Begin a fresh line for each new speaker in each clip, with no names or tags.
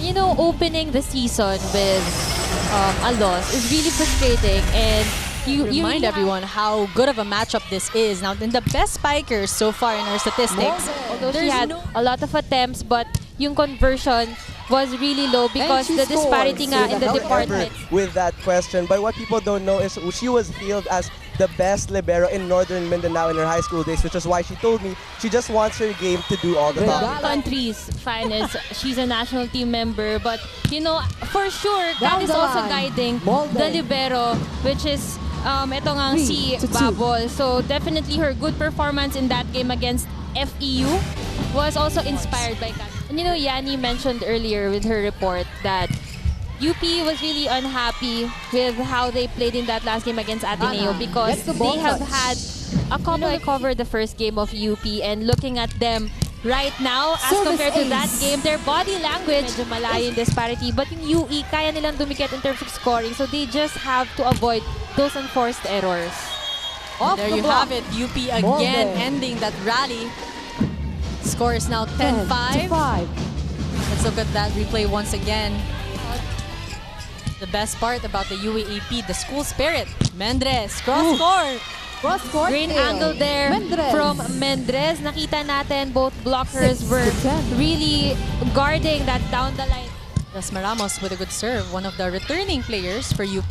you know, opening the season with a loss is really frustrating, and you
Remind
really
everyone how good of a matchup this is. Now, in the best spikers so far in our statistics,
although she
there's
had a lot of attempts, but yung conversion was really low because
she
the disparity
scores.
nga in the
However,
department.
with that question, but what people don't know is she was hailed as the best libero in Northern Mindanao in her high school days, which is why she told me she just wants her game to do all the
The
talking.
country's finest. She's a national team member, but you know, for sure, God
Down
is
the
also
line.
guiding
Molde.
the libero, which is ito ngang si
3-2.
Babol. So definitely her good performance in that game against FEU was also inspired by God. And you know, Yanni mentioned earlier with her report that UP was really unhappy with how they played in that last game against Ateneo because
Gets the ball
they have
touch.
had a couple. I covered the first game of UP, and looking at them right now as
Service
compared to that
ace.
game, their body language, medyo malayo yung disparity. But yung UE, kaya nilang dumikit in terms of scoring, so they just have to avoid those unforced errors.
Off
there
the
you
block.
have it. UP
Molde.
again ending that rally. Score is now
10 to
10-5.
5.
Let's look at that replay once again. The best part about the UAAP, the school spirit. Mendres, cross-court.
Cross-court.
Great angle there
Mendres.
from Mendres. Nakita natin both blockers
6
were
to 10.
really guarding that down the line.
Jasmine Ramos with a good serve, one of the returning players for UP.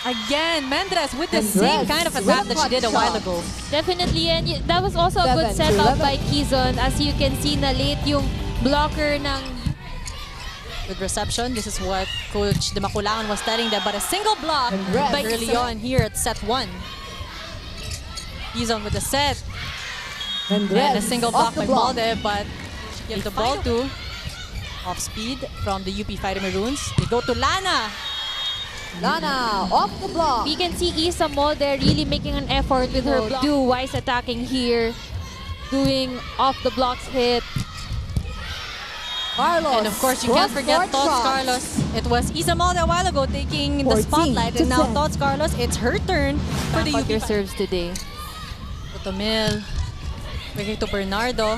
Again, Mendres with the same
Mendres
kind of
with
attack
a
that she did a
clutch
while
shot.
ago.
Definitely, and that was also a good
7 to
setup
11.
by Quezon. As you can see na late yung blocker ng
Good reception. This is what Coach De Maculangan was telling them, but a single block
Mendres.
by early on here at set 1. Quezon with the set.
Mendres.
And a single block
off the
by Molde, but she gave the ball to off speed from the UP Fighting Maroons. They go to Lana.
Lana off the block.
we can see Isa Molde really making an effort with her block. Do wise attacking here, doing off the blocks hit.
Carlos.
And of course, you can't forget
cross-court
Tots
shot.
Carlos. It was Isa Molde a while ago taking the
14
spotlight,
to
and now
10.
Tots Carlos, it's her turn for the
Back
UP
your
Fighting.
serves today.
Otomil, breaking to Bernardo.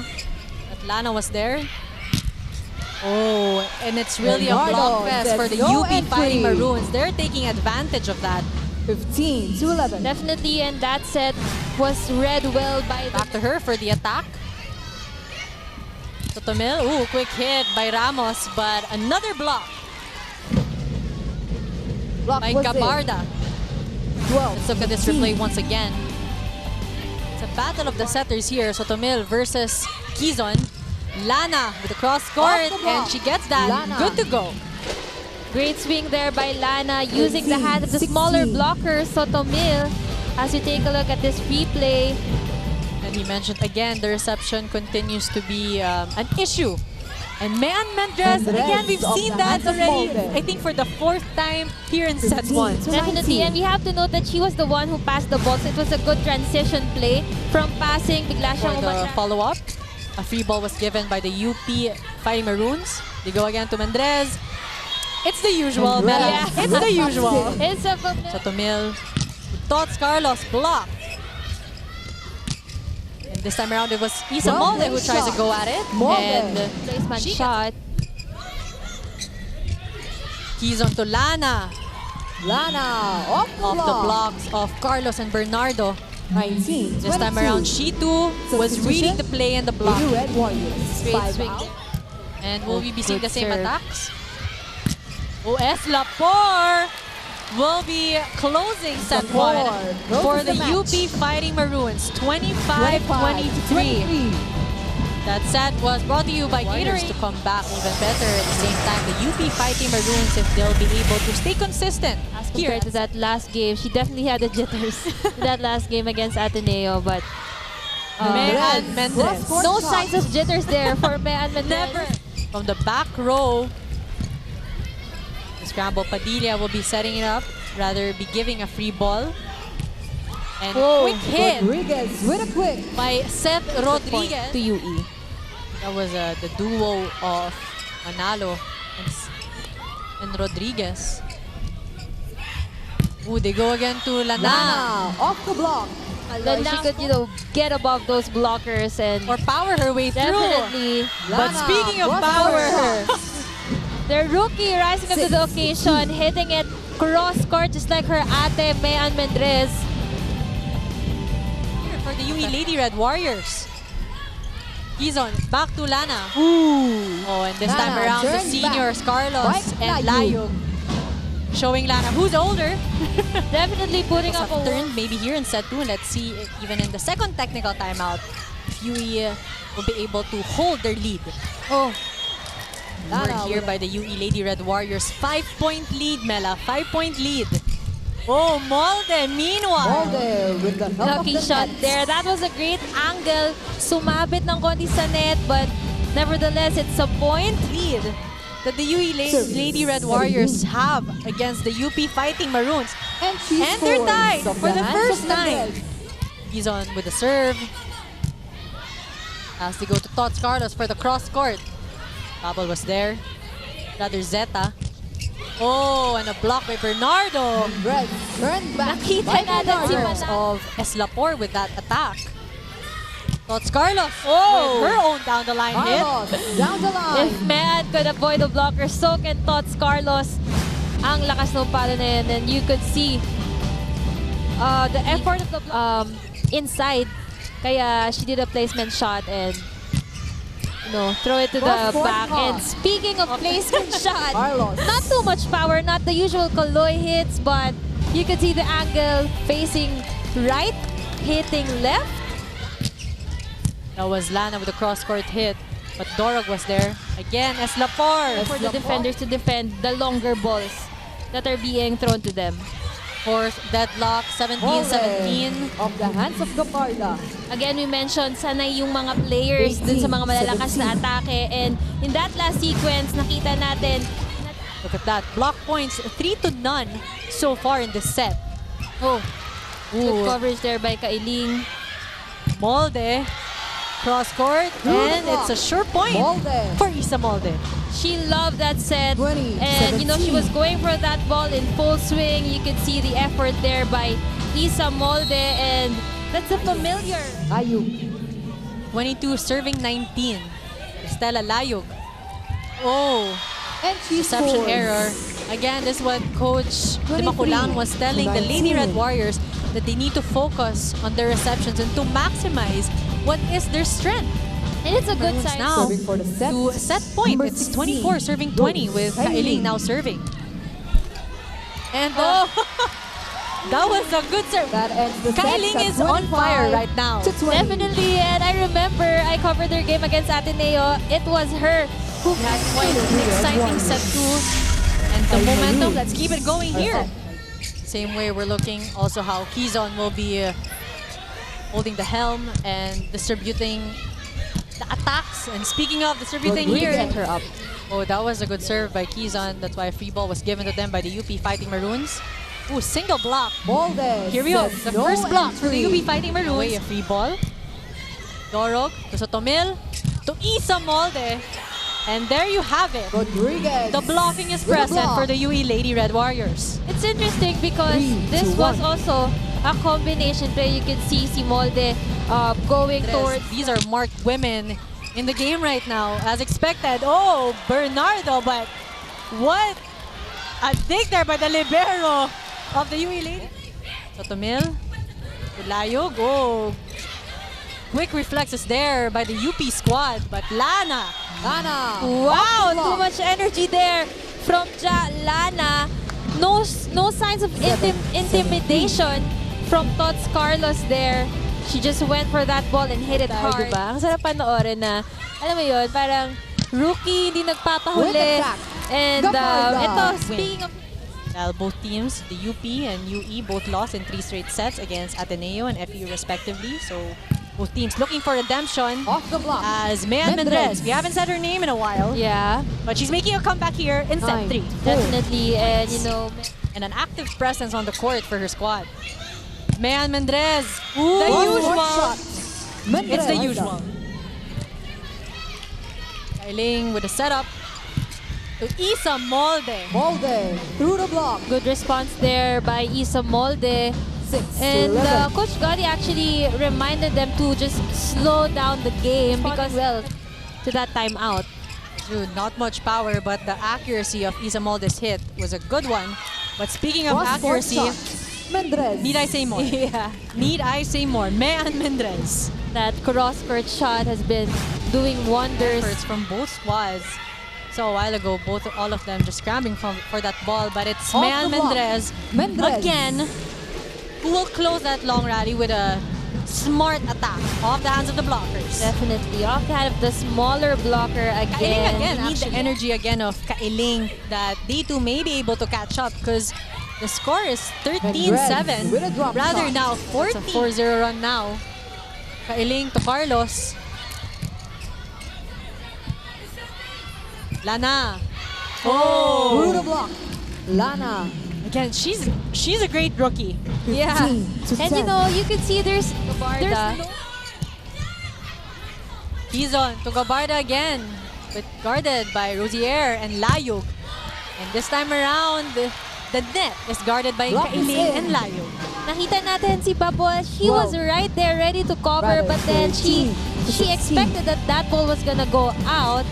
Atlana was there. Oh, and it's really a
Bernardo
block fest
says
for the
no
UP
entry.
Fighting Maroons. They're taking advantage of that.
15 to 11.
Definitely, and that set was read well by the
Back to her for the attack. Otomil, ooh, quick hit by Ramos, but another block
Block
by
was in.
Gabarda.
12.
Let's look at this replay once again. It's a battle of the setters here. Sotomil versus Quezon. Lana with the cross court,
Off the block.
and she gets that.
Lana.
Good to go.
great swing there by Lana using the
13,
hand of the smaller
16.
blocker, Sotomil. As you take a look at this replay,
And he mentioned again, the reception continues to be an issue. And Mayan Mendres,
Mendres
again, we've
off
seen
the
that
hands of
already,
Molde.
I think for the 4th time here in set 1.
15 to
definitely.
19.
And we have to note that she was the one who passed the ball, so it was a good transition play from passing. Bigla
For
siyang
the
umatras.
follow-up, a free ball was given by the UP Fighting Maroons. They go again to Mendres. It's the usual,
Mendres.
Mela.
Yeah.
It's the usual.
It's a familiar.
Sotomil, Tots Carlos blocked. And this time around, it was Isa
Well
Molde who
played
tries to
shot.
go at it.
Molde.
And
Placement
she
shot.
Quezon to Lana.
Lana off the
Off
block.
the blocks of Carlos and Bernardo.
19
This time around, she too was reading the play and the block.
The Red Warriors.
Great
5
swing.
out.
And will we be seeing
Good
the same
serve.
attacks? OS Lapor will be closing set 1
Lapor
for
closes
the
the match.
UP Fighting Maroons, 25-23. That set was brought to you by Warriors to come back even better. At the same time, the UP Fighting Maroons, if they'll be able to stay consistent
As
here.
compared to that last game, she definitely had the jitters that last game against Ateneo, but
Mayan Mendres.
Cross-court
no
shot.
signs of jitters there for Mayan Mendres.
Never. From the back row, the scramble Padilla will be setting it up, rather be giving a free ball. And
Whoa.
quick hit
Rodriguez with a quick.
by Seth Rodriguez.
To UE.
That was the duo of Manalo and Rodriguez. Ooh, they go again to Lana.
Lana off the block.
Then she could, get above those blockers and
Or power her way through.
definitely.
But
Lana,
speaking of
cross-court
power,
shot.
The rookie rising up to the
6-2.
occasion, hitting it cross-court just like her ate, Mayan Mendrez.
Here for the UE Lady Red Warriors. Kizon, back to Lana. Oh, and this time
Lana
around, the
turns
seniors,
back.
Carlos
Right,
and
Layug.
Layug. Showing Lana who's older.
Definitely putting up a
Turn maybe here in set 2. And let's see if even in the second technical timeout, UE will be able to hold their lead.
Oh,
We're here by the UE Lady Red Warriors. 5-point lead, Mela. 5-point lead. Oh, Molde, meanwhile.
Molde with the help
lucky
of the
shot
net.
there. That was a great angle. Sumabit ng konti sa net, but nevertheless, it's a point lead
That the UE Lady Red Warriors have against the UP Fighting Maroons.
And she
And they're
scores
tied
off
for the
hands
first
of
time.
Mendrez.
He's on with the serve. As they go to Tots Carlos for the cross court. Bubble was there. Rather Zeta. Oh, and a block by Bernardo.
Red turned back.
Nakita
by
natin si
Bernardo.
Of Eslapor with that attack. Tots Carlos.
Oh.
With her own down the line hit.
Carlos down the line.
If Mayan could avoid the blocker, so can Tots Carlos. Ang lakas ng palo na yun, and you could see the effort of the inside. Kaya she did a placement shot and throw it to the
Cross-court
back.
toss.
And speaking of placement shot,
Carlos.
not too much power, not the usual Kaloy hits, but you could see the angle facing right, hitting left.
That was Lana with a cross-court hit. But Dorog was there. Again, Eslapor.
For the defenders to defend the longer balls that are being thrown to them.
Fourth deadlock, 17-17.
Of the hands of Gaparda.
Again, we mentioned sanay yung mga players dun sa mga malalakas na
18,
atake. And in that last sequence, nakita natin
Look at that. Block points, 3-0 so far in this set.
good
Ooh.
coverage there by Kailing.
Molde. Cross-court.
Through the
And it's a
block.
sure point
Molde.
for Isa Molde.
She loved that set.
20,
And she
17.
was going for that ball in full swing. You could see the effort there by Isa Molde. And that's a familiar.
Ayuk.
22 serving 19. Estela Layug. Oh,
And she
reception
scores.
error. Again, this is what Coach
23
Dimaculan was telling the Lady
19.
Red Warriors, that they need to focus on their receptions and to maximize what is their strength.
And it's a good
Maroons
sign.
now
Serving for the set.
to set point.
Number
It's
16,
24 serving 20 with Kailing now serving. And that was a good serve.
That ends the set
Kailing
at
is on
25
fire right now.
to 20.
Definitely, and I remember I covered their game against Ateneo. It was her who
Had quite an exciting set 2. And the momentum, let's keep it going here. Same way we're looking also how Kizon will be holding the helm and distributing the attacks. And speaking of distributing here,
Rodriguez. Her up.
oh, that was a good serve by Kizon. That's why a free ball was given to them by the UP Fighting Maroons. Ooh, single block.
Molde.
Here we go.
says
The
no
first block for the
entry.
UP Fighting Maroons. Away a free ball. Dorog to Sotomil to Isa Molde. And there you have it.
Rodriguez.
The blocking is
With a
present
block.
for the UE Lady Red Warriors.
It's interesting because
3
this
to
was
1.
also a combination play. You can see si Molde going towards.
These are marked women in the game right now, as expected. Oh, Bernardo, but what a dig there by the libero of the UE Lady. Sotomil, Layug. Oh, quick reflexes there by the UP squad, but Lana.
Lana.
Wow,
Off the
too
block.
much energy there from Lana. No signs of intimidation from Tots Carlos there. She just went for that ball and hit it hard. Diba? Ang sarap panoorin na, alam mo yun, parang rookie, hindi
With
nagpapahuli.
the back.
And
Gaparda.
ito, speaking of
Well, both teams, the UP and UE, both lost in 3 straight sets against Ateneo and FEU respectively. So both teams looking for redemption.
Off the block.
As Mayan Mendrez, we haven't said her name in a while,
yeah,
but she's making a comeback here in set 3.
definitely. And
And an active presence on the court for her squad. Mayan Mendrez, the
One
usual.
more shot. Mendrez.
It's the usual. Kailing with a setup to Isa Molde.
Molde through the block.
good response there by Isa Molde.
6
And
to 11.
Coach Gotti actually reminded them to just slow down the game because, well, to that timeout.
Dude, not much power, but the accuracy of Isa Molde's hit was a good one. But speaking of
Cross-court
accuracy,
shot. Mendrez.
need I say more?
Yeah.
Need I say more? Mean Mendrez.
That cross-court shot has been doing wonders.
Efforts from both squads. So a while ago, all of them just scrambling for that ball, but it's
Off
Mean
the block.
Mendrez
Mendrez.
again, who will close that long rally with a smart attack off the hands of the blockers.
Definitely. Off the hand of the smaller blocker
Kailing
again.
again, we need the
actually.
energy again of Kailing that they too may be able to catch up because the score is 13-7.
with a drop
Rather
shot.
now 40. It's a 4-0 run now. Kailing to Carlos. Lana. Oh!
Through the block. Lana.
Again, she's a great rookie.
Yeah.
15 to
And you
10.
know, you can see there's
Gabarda. Kizon to Gabarda again, but guarded by Rosier and Layog. And this time around, the net is guarded by
Block is
Kailing
in.
and Layog.
nakita natin si Bubble, she
Wow.
was right there ready to cover,
Rather,
but then
13 to
she
16.
expected that ball was gonna go out.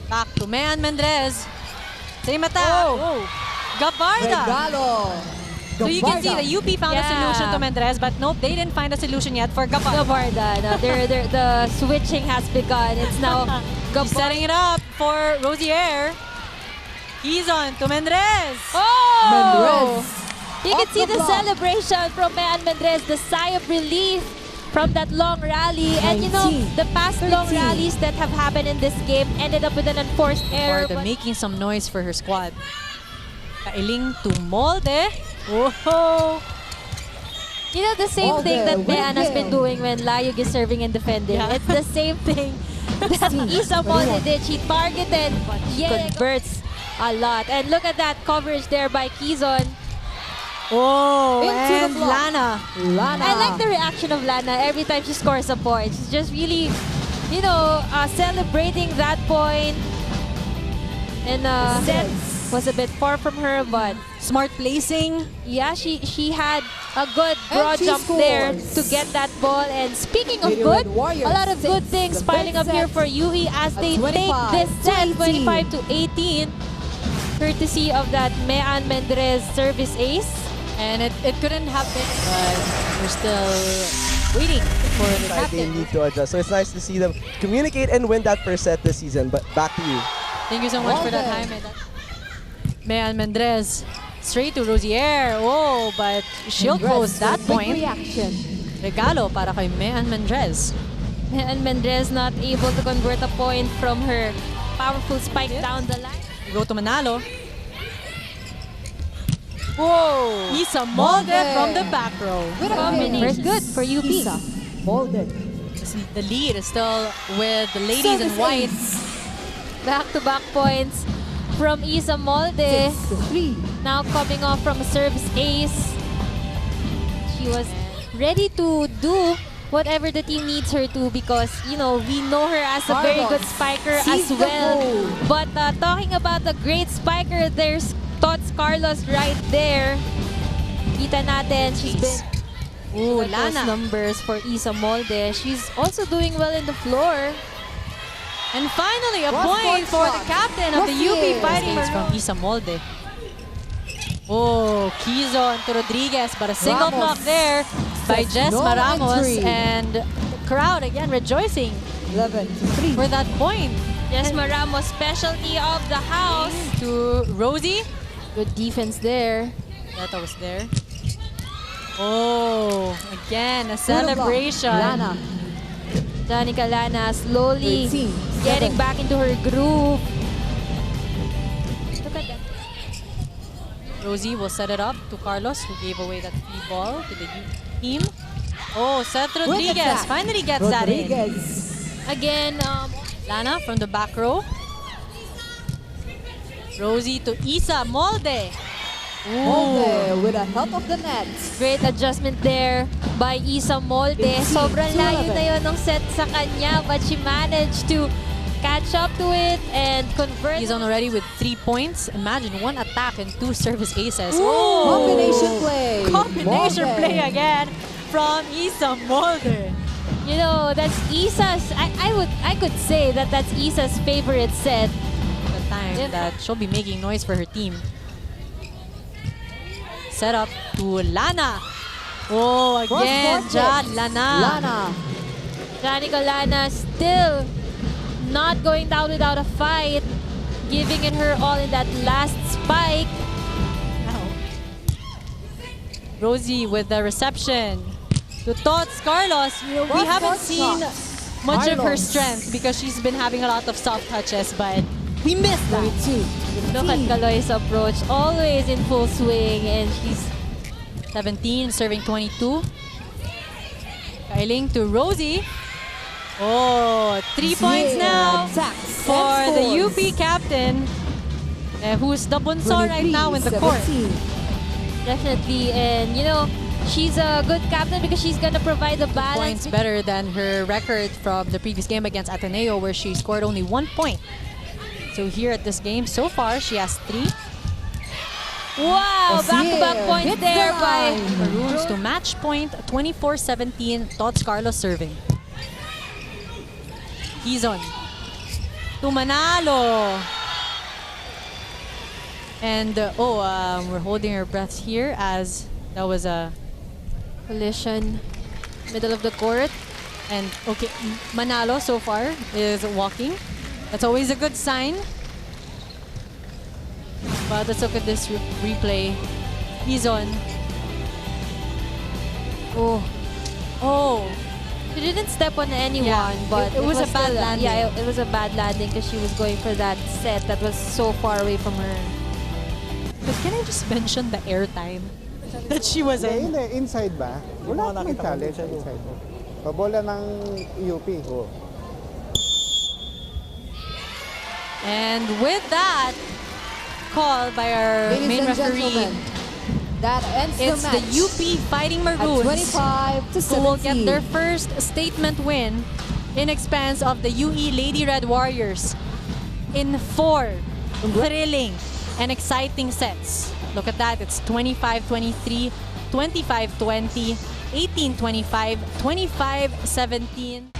Back to Mean Mendrez. Same attack.
Oh.
Gabarda.
Regalo.
So you can see the UP found a
Yeah.
solution to Mendrez, but nope, they didn't find a solution yet for Gabarda.
Gabarda, no, the switching has begun. It's now
He's
Gabarda.
setting it up for Rosier. Kizon to Mendrez.
Oh!
Mendrez.
You can
Off
see
the
the
block.
celebration from Mean Mendrez, the sigh of relief from that long rally. And you know,
19,
the past long
13.
rallies that have happened in this game ended up with an enforced error.
Gabarda
but-
making some noise for her squad. Kailing to Molde. Whoa!
You know, the same thing
Okay,
that Mean has been
win.
doing when Layog is serving and defending.
Yeah.
It's the same thing that Isa Molde did. She targeted, but she converts a lot. And look at that coverage there by Kizon.
Oh,
Into the
and
block.
Lana.
Lana.
I like the reaction of Lana every time she scores a point. She's just really, you know, celebrating that point. And set was a bit far from her, but
Smart placing.
yeah, she had a good
And
broad
she
jump there
scores.
to get that ball. And speaking of
Radio
good,
Red Warriors
a lot of good
6.
things
The
piling
third
up here
set
for UE as
at
they take
25
this
to
set
18.
25 to 18, courtesy of that Mean Mendrez service ace.
And it couldn't happen, but we're still waiting for the
They
captain.
need to adjust. So it's nice to see them communicate and win that first set this season. But back to you.
Thank you so much for that,
Molde.
Jaime. Mean Mendrez straight to Rosier. Oh, but she'll close that
Big
point.
reaction.
Regalo para kay Mean Mendrez.
And Mendrez not able to convert a point from her powerful spike down the line.
We go to Manalo.
Whoa.
Isa Molde
Molde.
from the back row.
With a
Combination.
kick.
Good for UP.
Isa. Molde.
The lead is still with the ladies in
Service
white.
ace.
Back-to-back points from Isa Molde.
6 to 3.
Now coming off from a service ace. She was ready to do whatever the team needs her to because, you know, we know her as a very good
Carlos
spiker
sees
as
the
well.
goal.
But talking about the great spiker, there's Tots Carlos right there. Kita natin, she's been
Ooh,
at those
Lana.
numbers for Isa Molde. She's also doing well in the floor.
And finally, a
Cross-court
point for the
shot.
captain of the
Rosier.
UP Fighting
Space
from Isa Molde. Oh, Kizon to Rodriguez, but a single
Ramos.
block there by
Says
Jesma
no
Ramos.
entry.
And the crowd again rejoicing
11 to 3.
for that point.
Jesma Ramos, specialty of the house.
To Rosie.
Good defense there.
That was there. Oh, again, a
Through the block.
celebration.
Lana.
Danica Lana slowly
13,
getting
7.
back into her groove. Look at that.
Rosie will set it up to Carlos, who gave away that free ball to the team. Oh, Seth
With
Rodriguez
attack.
finally gets that in.
Rodriguez.
Again,
Lana from the back row. Rosie to Isa Molde.
Molde with a help of the net.
great adjustment there by Isa Molde.
18,
Sobrang layo
11.
na yun ng set sa kanya, but she managed to catch up to it and convert.
He's on already with 3 points. Imagine one attack and 2 service aces.
Combination play.
Combination
Molde.
play again from Isa Molde.
You know, that's Isa's. I could say that that's Isa's favorite set.
The time
Yeah.
that she'll be making noise for her team. Set up to Lana. Oh, again,
Cross-court
Ja,
hits.
Lana.
Lana.
Janica Lana still not going down without a fight, giving it her all in that last spike.
Rosie with the reception to Tots Carlos. We
Cross-court
haven't seen
shots.
much of her
Carlos.
strength because she's been having a lot of soft touches, but we missed that.
32.
Look at Kaloy's approach, always in full swing, and she's
17, serving 22. Kailing to Rosie. Oh, 3 points
Yeah,
now
attacks
for
and
the
scores.
UP captain, who's the bunso right
23,
now in the court.
17.
definitely, and you know, she's a good captain because she's gonna provide the balance.
Points better than her record from the previous game against Ateneo, where she scored only 1 point. So here at this game, so far, she has 3.
Wow, back-to-back
Yeah,
points
hits the
there by
line.
Maroons to match point, 24-17, Tots Carlos serving. Kizon to Manalo. And we're holding our breaths here as that was a
collision, middle of the court.
and okay, Manalo so far is walking. That's always a good sign. But let's look at this replay. Kizon. Oh,
She didn't step on anyone,
Yeah,
but
it was a bad
still-
landing.
Yeah, it was a bad landing because she was going for that set that was so far away from her.
but can I just mention the airtime that she was in?
Hindi, inside ba? Wala akong challenge inside. Pabola ng UP.
And with that call by our
Ladies
main
and
referee,
gentlemen, that ends
it's
the
the
match
UP Fighting
at
Maroons
25 to 17.
who will get their first statement win in expense of the UE Lady Red Warriors in 4 thrilling and exciting sets. Look at that, it's 25-23, 25-20, 18-25, 25-17.